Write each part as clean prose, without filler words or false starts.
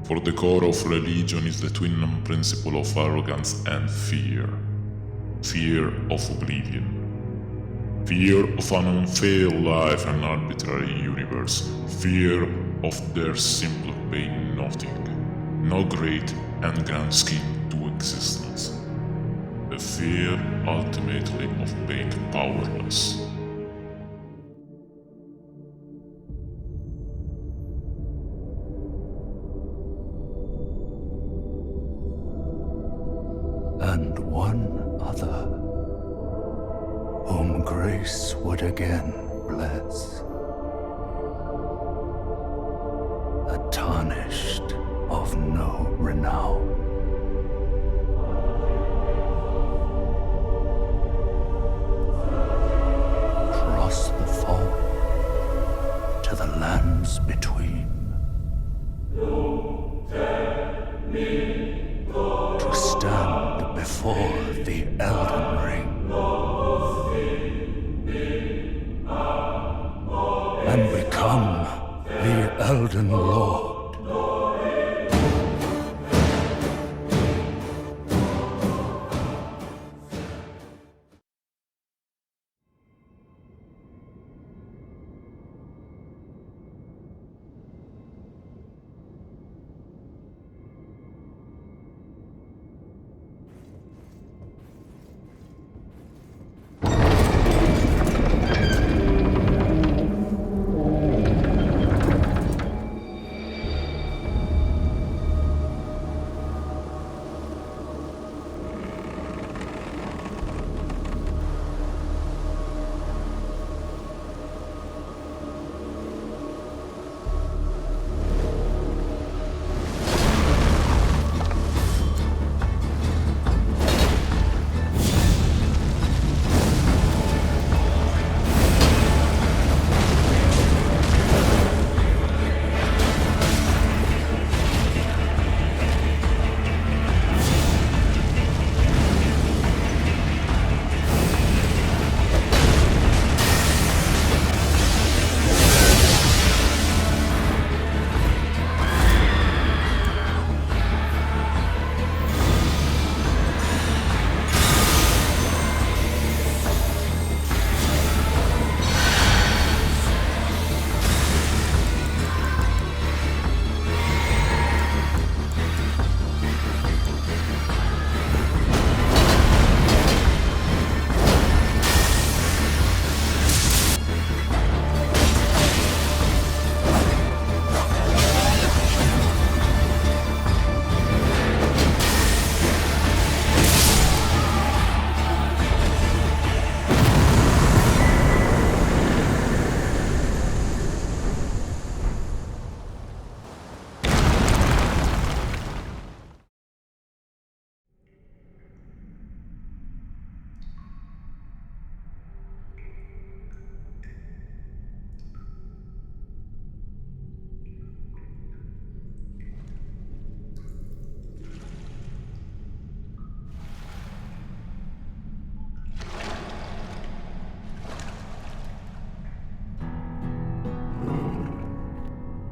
For the core of religion is the twin principle of arrogance and fear. Fear of oblivion. Fear of an unfair life and arbitrary universe. Fear of there simply being nothing. No great and grand scheme to existence. The fear ultimately of being powerless. And one other, whom grace would again bless, a tarnished of no renown. Cross the fold to the lands between. To stand before the Elden Ring and become the Elden Lord.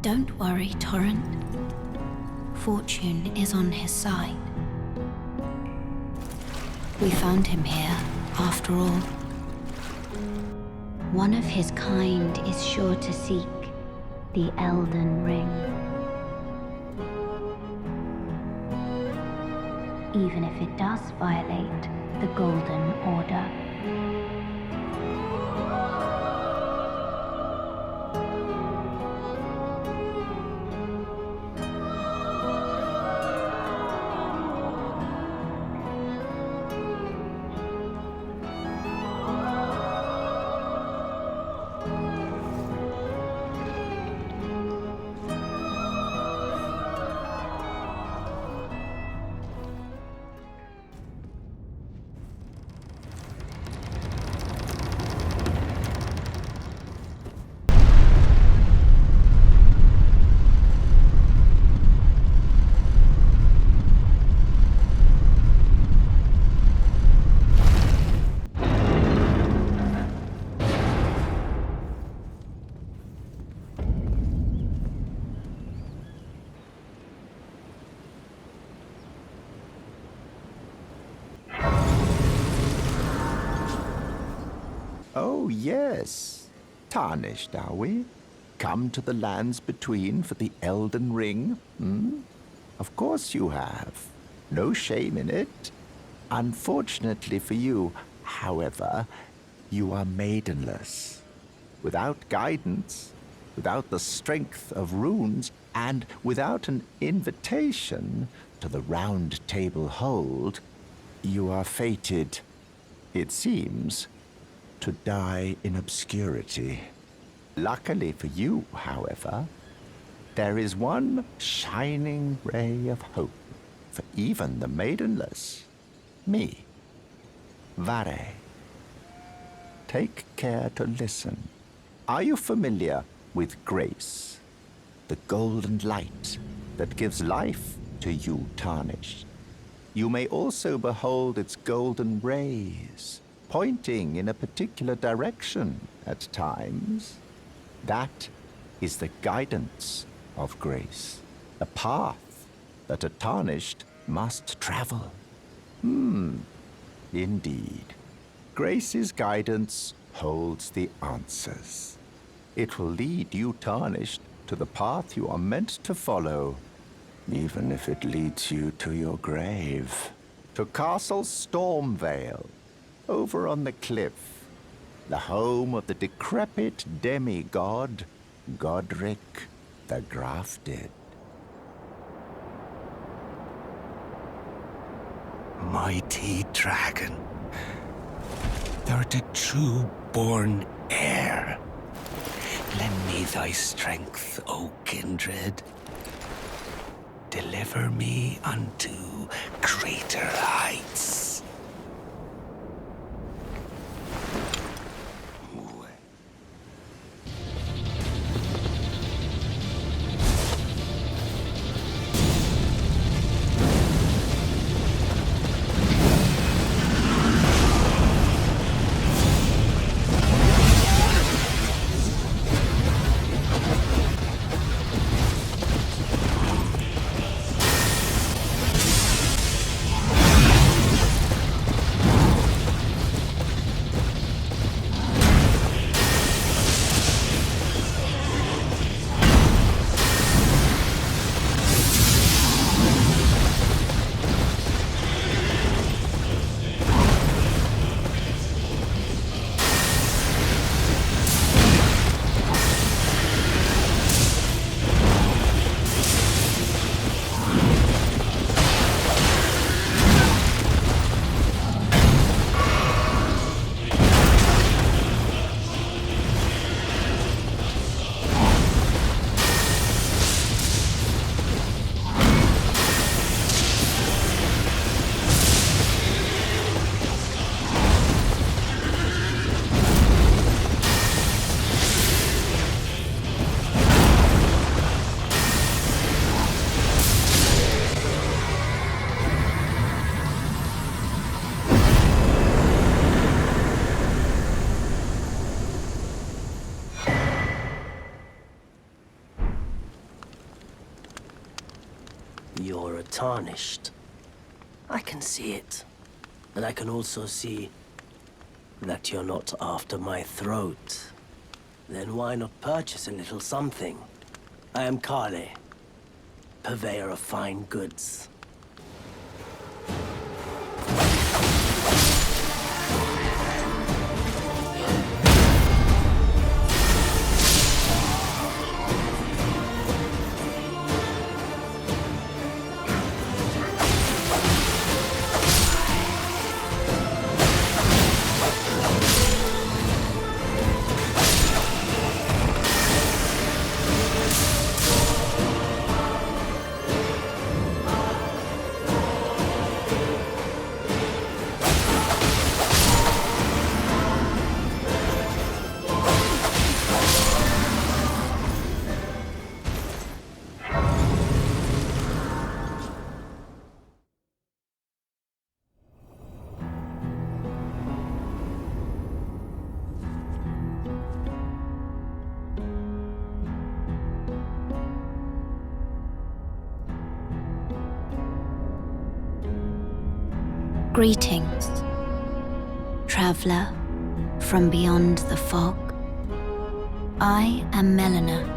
Don't worry, Torrent. Fortune is on his side. We found him here, after all. One of his kind is sure to seek the Elden Ring. Even if it does violate the Golden Order. Oh, yes. Tarnished, are we? Come to the lands between for the Elden Ring, hmm? Of course you have. No shame in it. Unfortunately for you, however, you are maidenless. Without guidance, without the strength of runes, and without an invitation to the Round Table Hold, you are fated, it seems, to die in obscurity. Luckily for you, however, there is one shining ray of hope for even the maidenless. Me, Vare. Take care to listen. Are you familiar with grace? The golden light that gives life to you tarnished. You may also behold its golden rays, pointing in a particular direction at times. That is the guidance of grace, a path that a tarnished must travel. Indeed. Grace's guidance holds the answers. It will lead you tarnished to the path you are meant to follow, even if it leads you to your grave. To Castle Stormvale, over on the cliff, the home of the decrepit demigod, Godrick the Grafted. Mighty dragon, thou'rt a true-born heir. Lend me thy strength, O kindred. Deliver me unto greater heights. You're tarnished. I can see it. And I can also see that you're not after my throat. Then why not purchase a little something? I am Kale, purveyor of fine goods. Greetings, traveler from beyond the fog. I am Melina.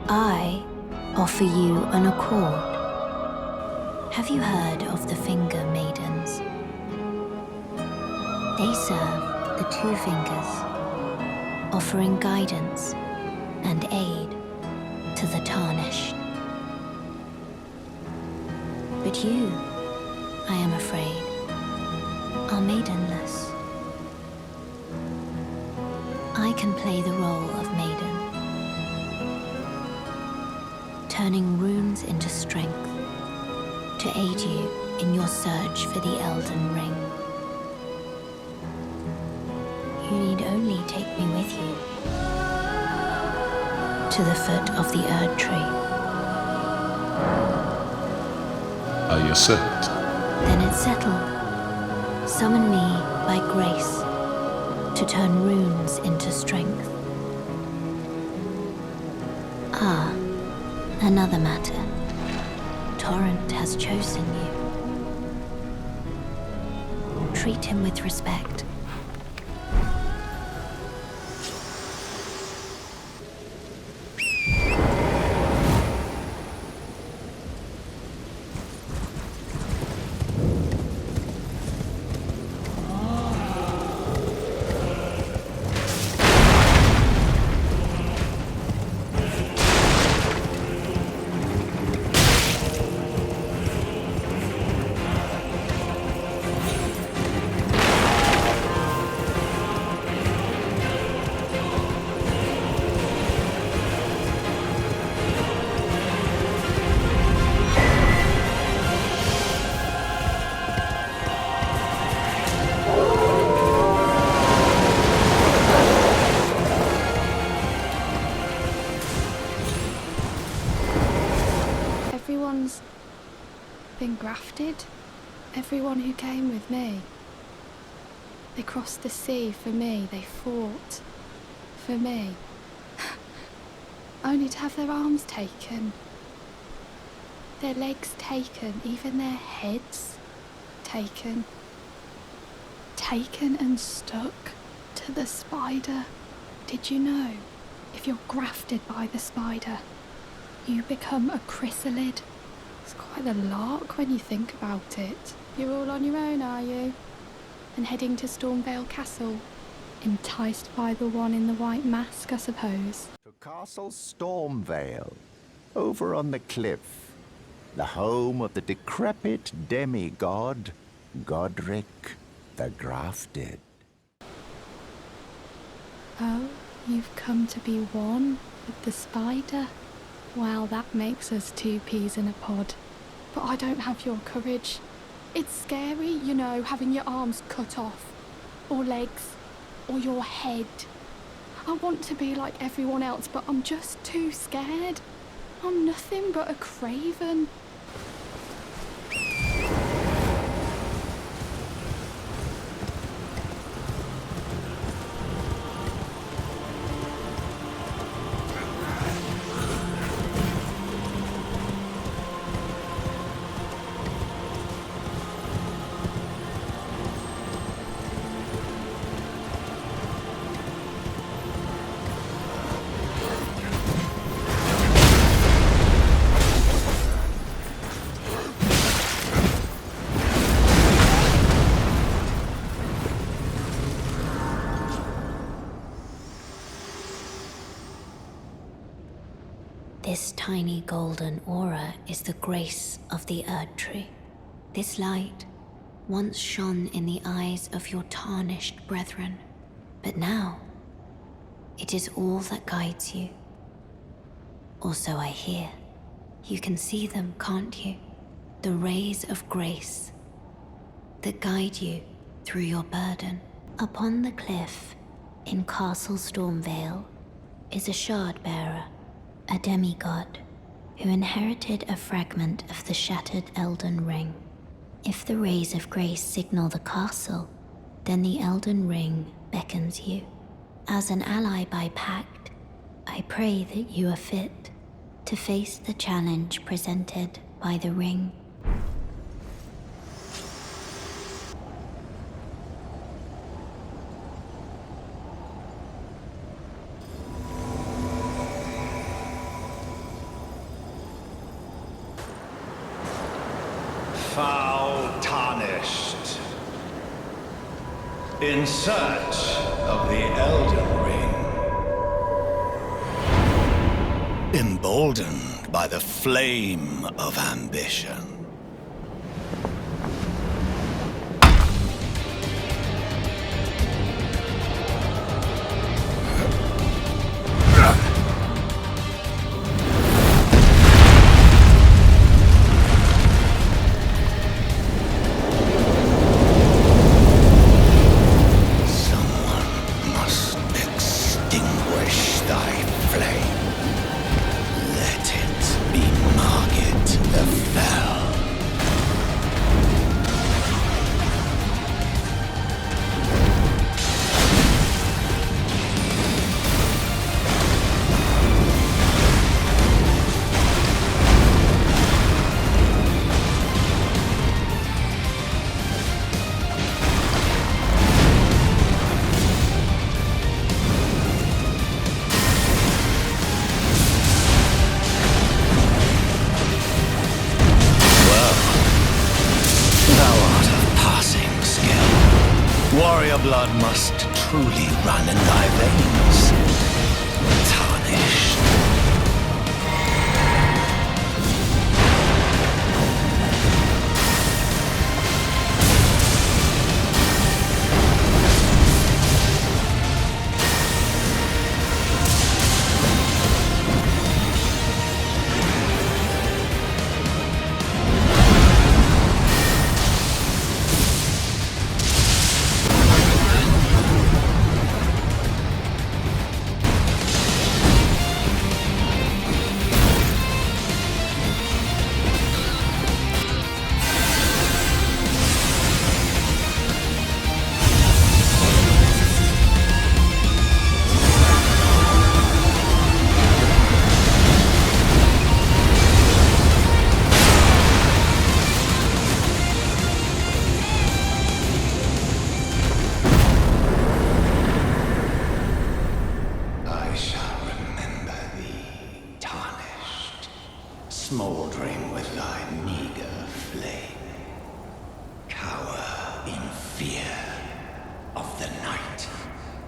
I offer you an accord. Have you heard of the Finger Maidens? They serve the Two Fingers, offering guidance and aid to the Tarnished. But you, I am afraid, are maidenless. I can play the role of maiden, turning runes into strength to aid you in your search for the Elden Ring. You need only take me with you to the foot of the Erd Tree. I accept. Then it's settled. Summon me by grace to turn runes into strength. Ah, another matter. Torrent has chosen you. Treat him with respect. Everyone's been grafted. Everyone who came with me. They crossed the sea for me. They fought for me. Only to have their arms taken. Their legs taken. Even their heads taken. Taken and stuck to the spider. Did you know? If you're grafted by the spider, you become a chrysalid. It's quite a lark when you think about it. You're all on your own, are you? And heading to Stormvale Castle? Enticed by the one in the white mask, I suppose. To Castle Stormvale, over on the cliff, the home of the decrepit demigod, Godrick the Grafted. Oh, you've come to be one with the spider? Well, that makes us two peas in a pod. But I don't have your courage. It's scary, you know, having your arms cut off. Or legs. Or your head. I want to be like everyone else, but I'm just too scared. I'm nothing but a craven. This tiny golden aura is the grace of the Erd Tree. This light once shone in the eyes of your tarnished brethren, but now it is all that guides you. Or so I hear. You can see them, can't you? The rays of grace that guide you through your burden. Upon the cliff in Castle Stormvale is a shard-bearer, a demigod, who inherited a fragment of the shattered Elden Ring. If the rays of grace signal the castle, then the Elden Ring beckons you. As an ally by pact, I pray that you are fit to face the challenge presented by the ring. Foul tarnished. In search of the Elden Ring. Emboldened by the flame of ambition. Warrior blood must truly run in thy veins. Tarnished. Smoldering with thy meager flame, cower in fear of the night.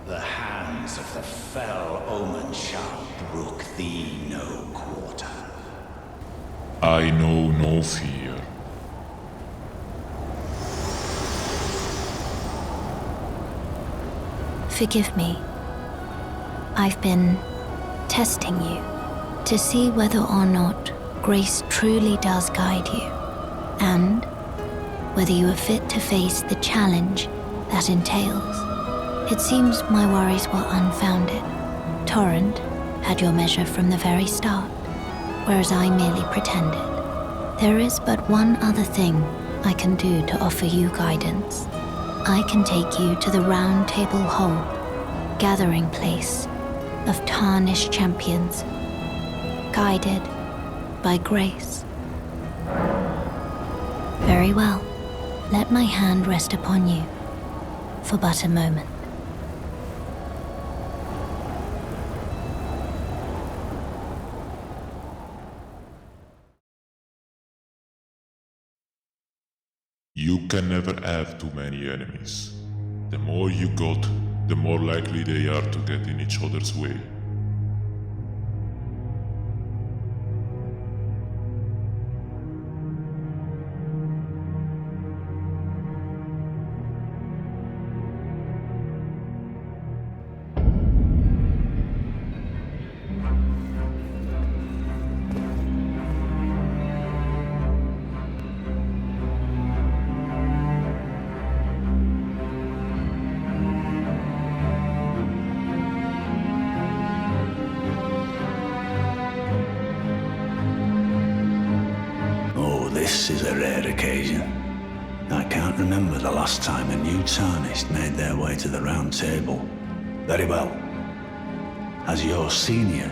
The hands of the fell omen shall brook thee no quarter. I know no fear. Forgive me. I've been testing you to see whether or not grace truly does guide you, and whether you are fit to face the challenge that entails. It seems my worries were unfounded. Torrent had your measure from the very start, whereas I merely pretended. There is but one other thing I can do to offer you guidance. I can take you to the Round Table Hold, gathering place of tarnished champions, guided by grace. Very well. Let my hand rest upon you for but a moment. You can never have too many enemies. The more you got, the more likely they are to get in each other's way. This is a rare occasion. I can't remember the last time a new Tarnished made their way to the Round Table. Very well. As your senior,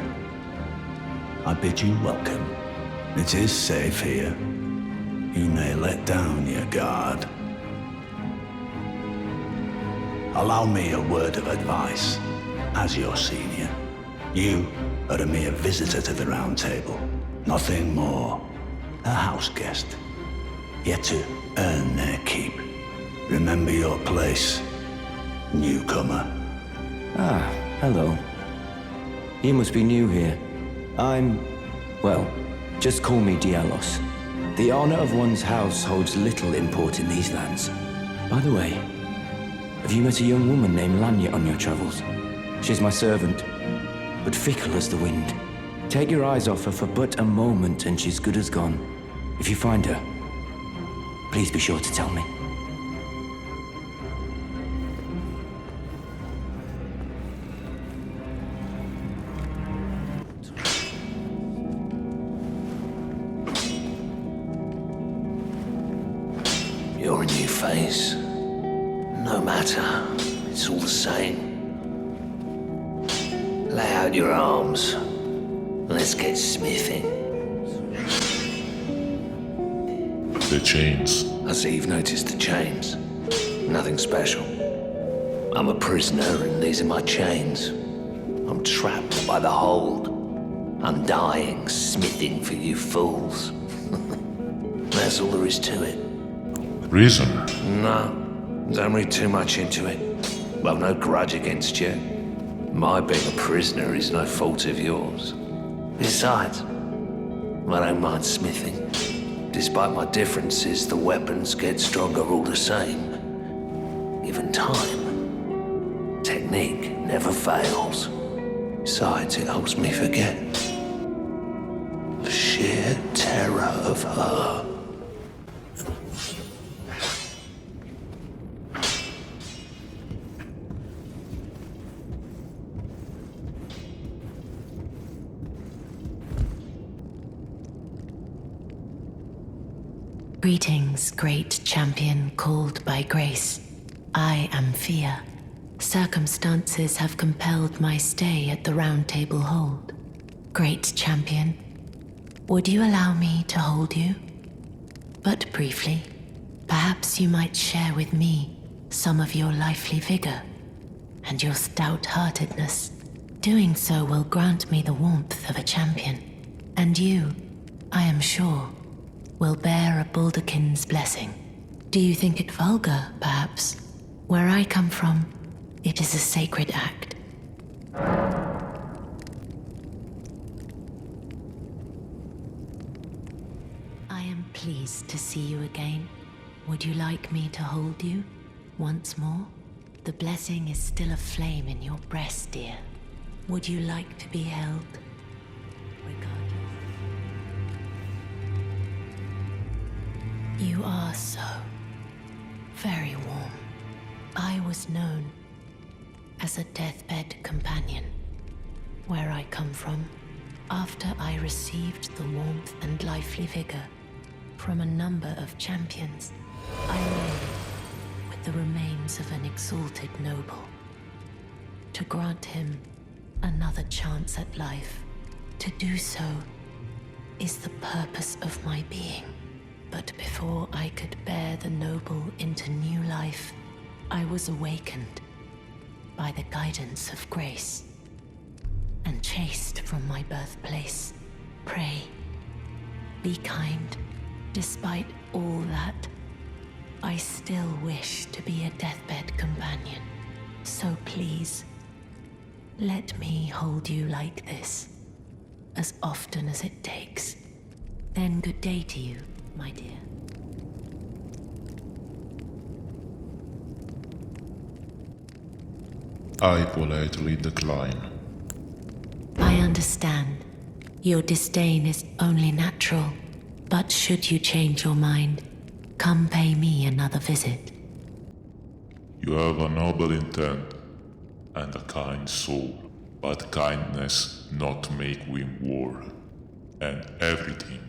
I bid you welcome. It is safe here. You may let down your guard. Allow me a word of advice. As your senior, you are a mere visitor to the Round Table. Nothing more. A house guest. Yet to earn their keep. Remember your place, newcomer. Ah, hello. You must be new here. Well, just call me Dialos. The honor of one's house holds little import in these lands. By the way, have you met a young woman named Lanya on your travels? She's my servant, but fickle as the wind. Take your eyes off her for but a moment and she's good as gone. If you find her, please be sure to tell me. You're a new face. No matter, it's all the same. Lay out your arms. Let's get smithing. The chains. I see you've noticed the chains. Nothing special. I'm a prisoner and these are my chains. I'm trapped by the hold. I'm dying, smithing for you fools. That's all there is to it. Reason. No, don't read too much into it. I've no grudge against you. My being a prisoner is no fault of yours. Besides, I don't mind smithing. Despite my differences, the weapons get stronger all the same. Given time, technique never fails. Besides, it helps me forget the sheer terror of her. Greetings, great champion called by grace. I am Fear. Circumstances have compelled my stay at the Round Table Hold. Great champion, would you allow me to hold you? But briefly, perhaps you might share with me some of your lively vigor and your stout-heartedness. Doing so will grant me the warmth of a champion, and you, I am sure, will bear a Baldakin's blessing. Do you think it vulgar, perhaps? Where I come from, it is a sacred act. I am pleased to see you again. Would you like me to hold you once more? The blessing is still aflame in your breast, dear. Would you like to be held? You are so very warm. I was known as a deathbed companion. Where I come from, after I received the warmth and lively vigor from a number of champions, I lay with the remains of an exalted noble. To grant him another chance at life, to do so is the purpose of my being. But before I could bear the noble into new life, I was awakened by the guidance of grace and chased from my birthplace. Pray, be kind. Despite all that, I still wish to be a deathbed companion. So please, let me hold you like this, as often as it takes. Then good day to you, my dear. I politely decline. I understand. Your disdain is only natural. But should you change your mind, come pay me another visit. You have a noble intent and a kind soul, but kindness not make win war, and everything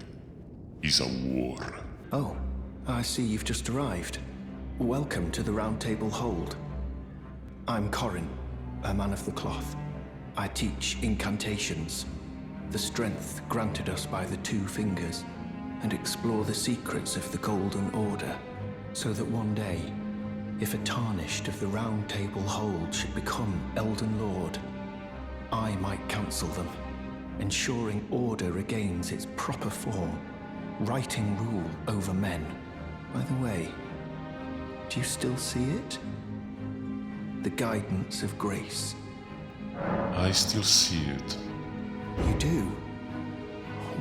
is a war. Oh, I see you've just arrived. Welcome to the Round Table Hold. I'm Corin, a man of the cloth. I teach incantations, the strength granted us by the Two Fingers, and explore the secrets of the Golden Order, so that one day, if a Tarnished of the Round Table Hold should become Elden Lord, I might counsel them, ensuring order regains its proper form, righting rule over men. By the way, do you still see it? The guidance of grace. I still see it. You do?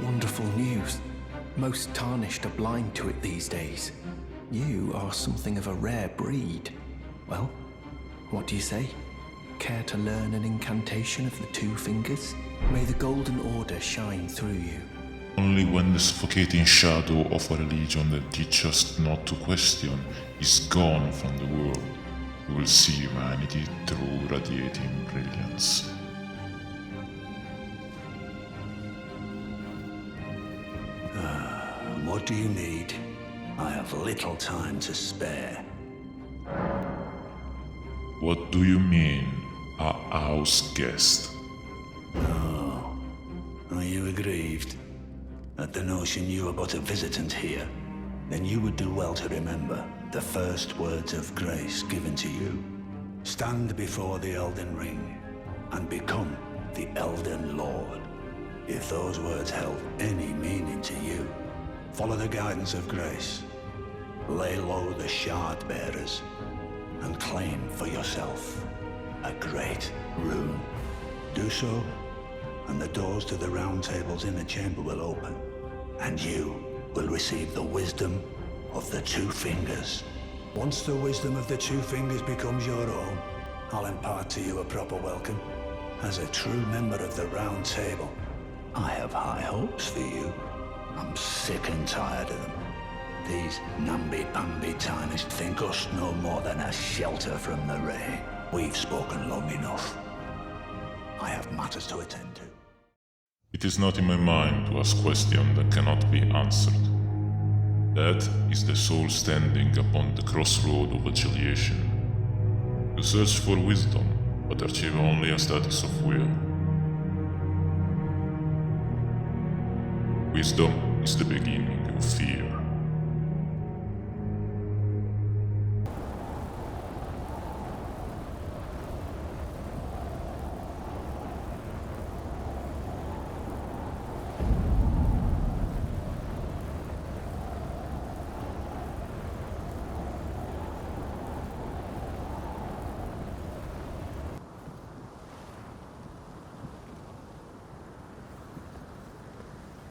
Wonderful news. Most Tarnished are blind to it these days. You are something of a rare breed. Well, what do you say? Care to learn an incantation of the Two Fingers? May the Golden Order shine through you. Only when the suffocating shadow of a religion that teaches us not to question is gone from the world, we will see humanity through radiating brilliance. What do you need? I have little time to spare. What do you mean, a house guest? Oh, are you aggrieved at the notion you are but a visitant here? Then you would do well to remember the first words of grace given to you. Stand before the Elden Ring and become the Elden Lord. If those words held any meaning to you, follow the guidance of grace. Lay low the shard bearers and claim for yourself a great rune. Do so, and the doors to the Round Table's inner chamber will open, and you will receive the wisdom of the Two Fingers. Once the wisdom of the Two Fingers becomes your own, I'll impart to you a proper welcome. As a true member of the Round Table, I have high hopes for you. I'm sick and tired of them. These namby-pamby Tarnished think us no more than a shelter from the rain. We've spoken long enough. I have matters to attend to. It is not in my mind to ask questions that cannot be answered. That is the soul standing upon the crossroad of annihilation. You search for wisdom, but achieve only a status of will. Wisdom is the beginning of fear.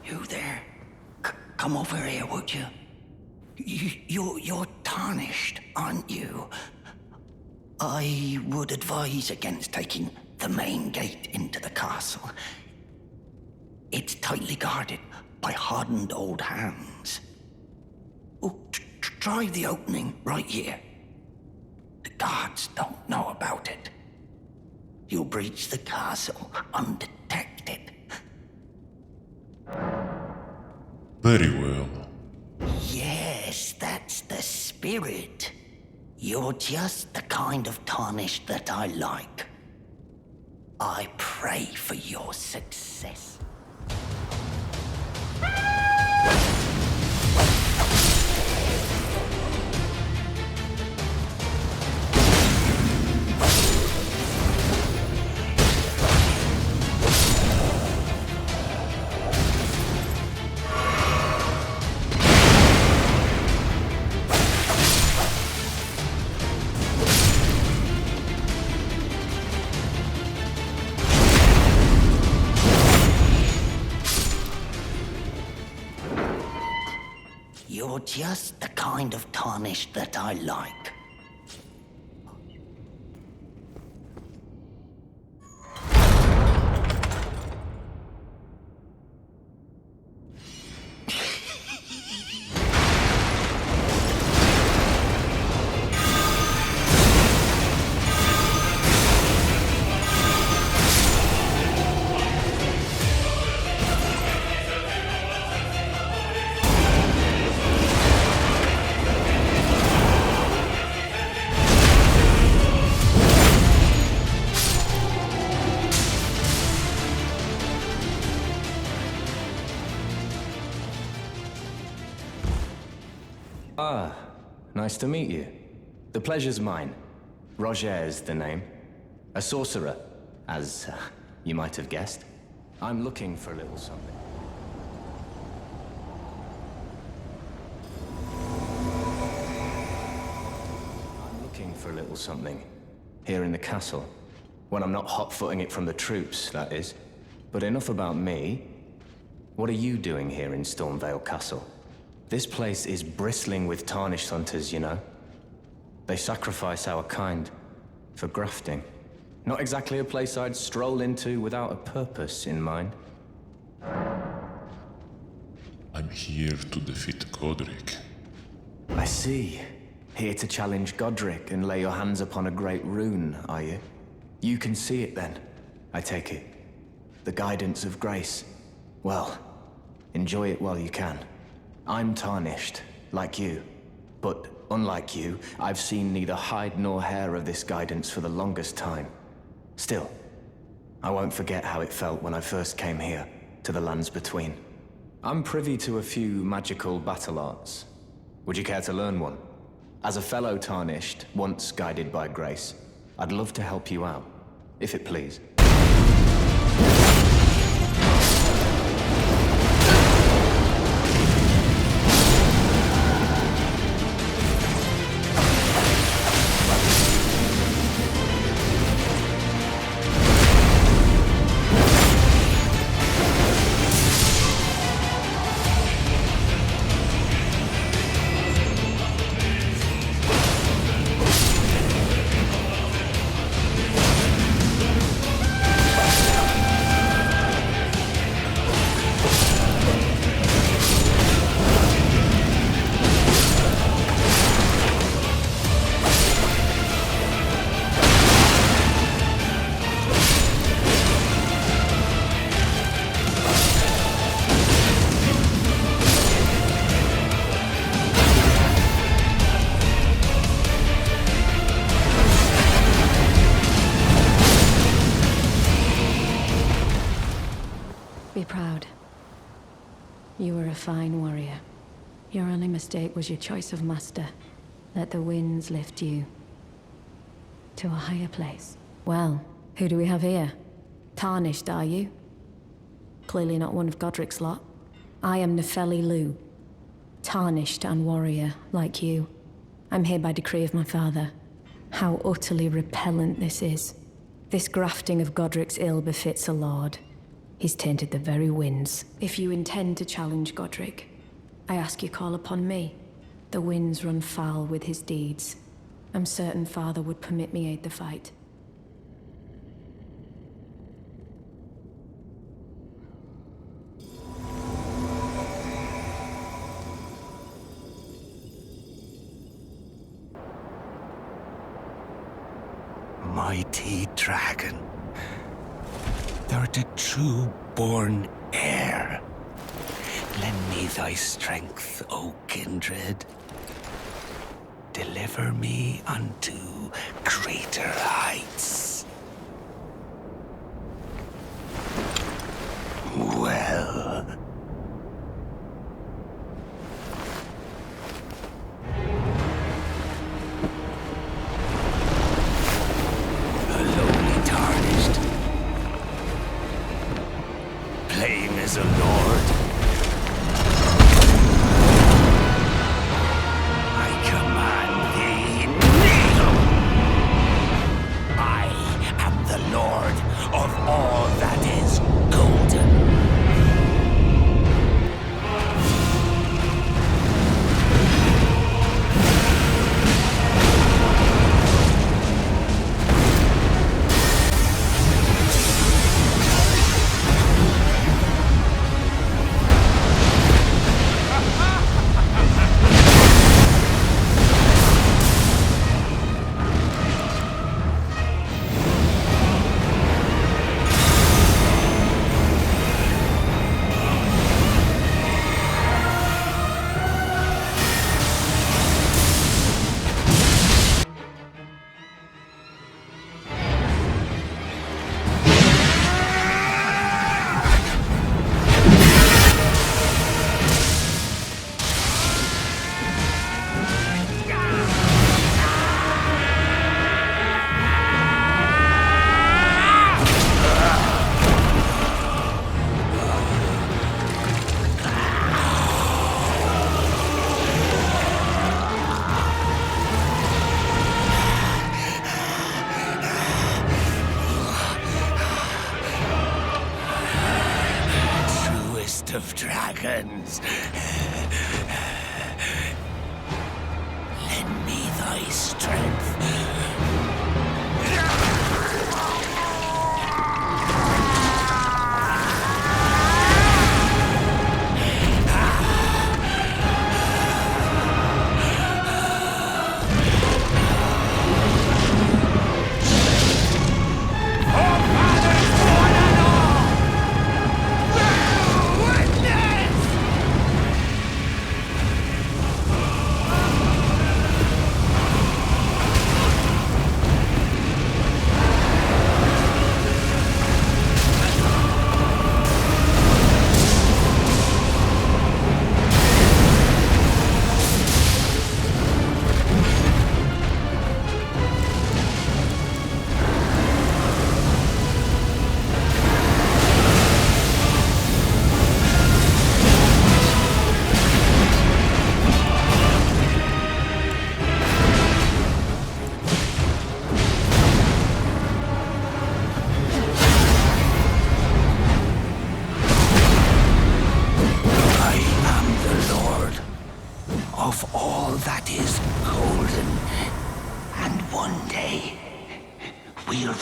You there? Come over here, would you? You're Tarnished, aren't you? I would advise against taking the main gate into the castle. It's tightly guarded by hardened old hands. Oh, try the opening right here. The guards don't know about it. You'll breach the castle undetected. Very well. Yes, that's the spirit. You're just the kind of Tarnished that I like. I pray for your success. You're just the kind of Tarnished that I like. Nice to meet you. The pleasure's mine. Roger's the name. A sorcerer, as you might have guessed. I'm looking for a little something. Here in the castle. When I'm not hot-footing it from the troops, that is. But enough about me. What are you doing here in Stormvale Castle? This place is bristling with tarnished hunters, you know. They sacrifice our kind for grafting. Not exactly a place I'd stroll into without a purpose in mind. I'm here to defeat Godrick. I see. Here to challenge Godrick and lay your hands upon a great rune, are you? You can see it then, I take it. The guidance of grace. Well, enjoy it while you can. I'm tarnished, like you. But unlike you, I've seen neither hide nor hair of this guidance for the longest time. Still, I won't forget how it felt when I first came here, to the lands between. I'm privy to a few magical battle arts. Would you care to learn one? As a fellow tarnished, once guided by grace, I'd love to help you out, if it please. Be proud. You were a fine warrior. Your only mistake was your choice of master. Let the winds lift you to a higher place. Well, who do we have here? Tarnished, are you? Clearly not one of Godrick's lot. I am Nefeli Lu. Tarnished and warrior, like you. I'm here by decree of my father. How utterly repellent this is. This grafting of Godrick's ill befits a lord. He's tainted the very winds. If you intend to challenge Godrick, I ask you call upon me. The winds run foul with his deeds. I'm certain father would permit me aid the fight. Mighty dragon, thou'rt a true-born heir. Lend me thy strength, O kindred. Deliver me unto greater heights. Well, the lowly tarnished, plain as a lord. I command thee, kneel! I am the lord of all that is golden. heart of dragons. Lend me thy strength.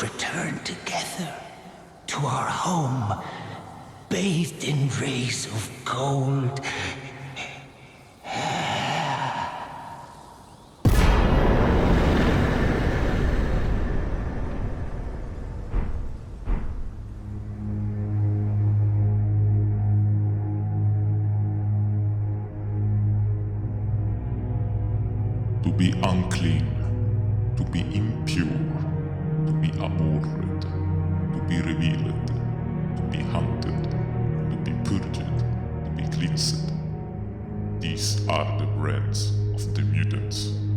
Return together to our home, bathed in rays of gold. To be unclean, to be impure, to be abhorred, to be revealed, to be hunted, to be purged, to be cleansed. These are the brands of the mutants.